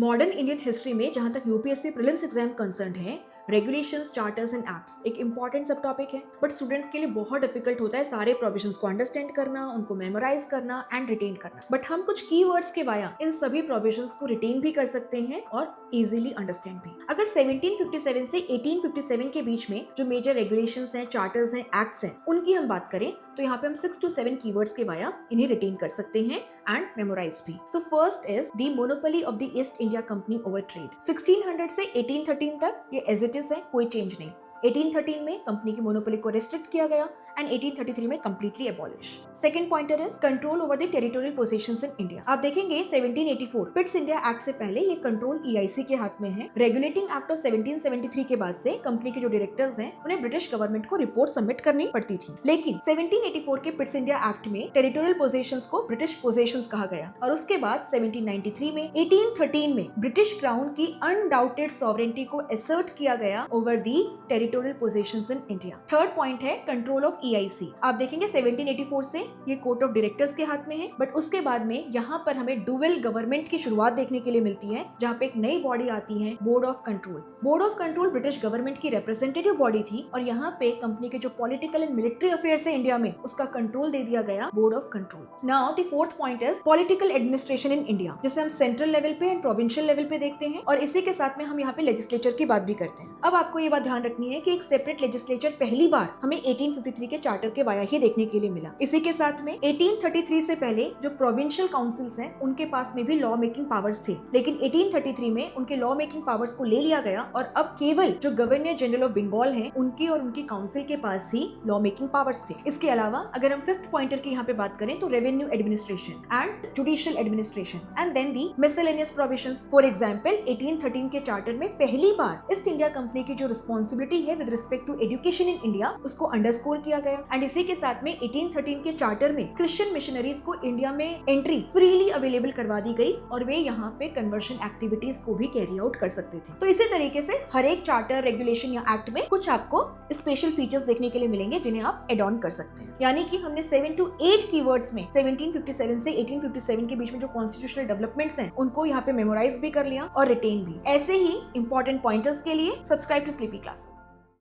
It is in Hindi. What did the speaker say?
मॉडर्न इंडियन हिस्ट्री में जहां तक यूपीएससी प्रीलिम्स एग्जाम कंसर्न है, रेगुलेशंस, चार्टर्स एंड एक्ट्स एक इंपॉर्टेंट सब टॉपिक है, बट स्टूडेंट्स के लिए बहुत डिफिकल्ट होता है सारे प्रोविजंस को अंडरस्टैंड करना, उनको मेमोराइज करना एंड रिटेन करना। बट हम कुछ कीवर्ड्स के वाया इन सभी प्रोविजंस को रिटेन भी कर सकते हैं और इजीली अंडरस्टैंड भी। अगर 1757 से 1857 के बीच में जो मेजर रेगुलेशंस हैं, चार्टर्स हैं, एक्ट्स हैं, उनकी हम बात करें तो यहाँ पे हम 6 to 7 कीवर्ड्स के वाया इन्हें रिटेन कर सकते हैं एंड मेमोराइज भी। So first is the monopoly of the east India company over trade. 1600 से 1813 तक ये एज इट इज है, कोई चेंज नहीं। 1813 में कंपनी की मोनोपोली को रेस्ट्रिक्ट किया गया एंड 1833 में completely abolish. Second pointer is control over the territorial positions in India. आप देखेंगे 1784 पिट्स इंडिया एक्ट से पहले ये कंट्रोल ईआईसी के हाथ में है। रेगुलेटिंग एक्ट ऑफ 1773 के बाद से कंपनी के जो डायरेक्टर्स हैं उन्हें ब्रिटिश गवर्नमेंट को रिपोर्ट सबमिट करनी पड़ती थी, लेकिन 1784 के पिट्स इंडिया एक्ट में टेरिटोरियल पोजीशंस को ब्रिटिश पोजीशंस कहा गया और उसके बाद 1793 में 1813 में ब्रिटिश क्राउन की अनडाउटेड सॉवरेनिटी को असर्ट किया गया over the territorial positions in India. Third point है कंट्रोल ऑफ ईआईसी। आप देखेंगे 1784 से ये कोर्ट ऑफ डायरेक्टर्स के हाथ में है, बट उसके बाद में यहाँ पर हमें डुअल गवर्नमेंट की शुरुआत देखने के लिए मिलती है, जहाँ पे एक नई बॉडी आती है, board of control. Board of control British government की रिप्रेजेंटेटिव बॉडी थी और यहाँ पे कंपनी के जो पॉलिटिकल एंड मिलिट्री अफेयर्स है इंडिया में, उसका कंट्रोल दे दिया गया board of control. Now the fourth point is political administration in India, जिसे हम सेंट्रल लेवल पे एंड प्रोविंशियल लेवल पे देखते हैं और इसी के साथ में हम यहाँ पे लेजिस्लेचर की बात भी करते हैं। अब आपको ये बात ध्यान रखनी है कि एक सेपरेट लेजिस्लेचर पहली बार हमें 1853 के चार्टर के वाया ही देखने के लिए मिला। इसी के साथ में 1833 से पहले जो प्रोविंशियल काउंसिल्स हैं उनके पास में भी लॉ मेकिंग पावर्स थे, लेकिन 1833 में उनके लॉ मेकिंग पावर्स को ले लिया गया और अब केवल जो गवर्नर जनरल ऑफ बंगाल हैं उनकी और उनकी काउंसिल के पास ही लॉ मेकिंग पावर्स थे। इसके अलावा अगर हम फिफ्थ पॉइंटर की यहाँ पे बात करें तो revenue administration and judicial administration and then the miscellaneous provisions. For example 1813 के चार्टर में पहली बार ईस्ट इंडिया कंपनी की जो रिस्पॉन्सिबिलिटी है with respect to education in India उसको अंडरस्कोर किया गया एंड इसी के साथ में 1813 के चार्टर में क्रिश्चियन मिशनरीज को इंडिया में एंट्री फ्रीली अवेलेबल करवा दी गई और वे यहाँ पे कन्वर्शन एक्टिविटीज को भी कैरी आउट कर सकते थे। तो इसी तरीके से हर एक चार्टर, रेगुलेशन या एक्ट में कुछ आपको स्पेशल फीचर्स देखने के लिए मिलेंगे जिन्हें आप एड ऑन कर सकते हैं। यानी कि हमने 7 to 8 कीवर्ड्स में 1757 से 1857 के बीच में जो कॉन्स्टिट्यूशनल डेवलपमेंट्स हैं उनको यहाँ पे मेमोराइज भी कर लिया और रिटेन भी। ऐसे ही इंपॉर्टेंट पॉइंटर्स के लिए सब्सक्राइब टू स्लीपी क्लास।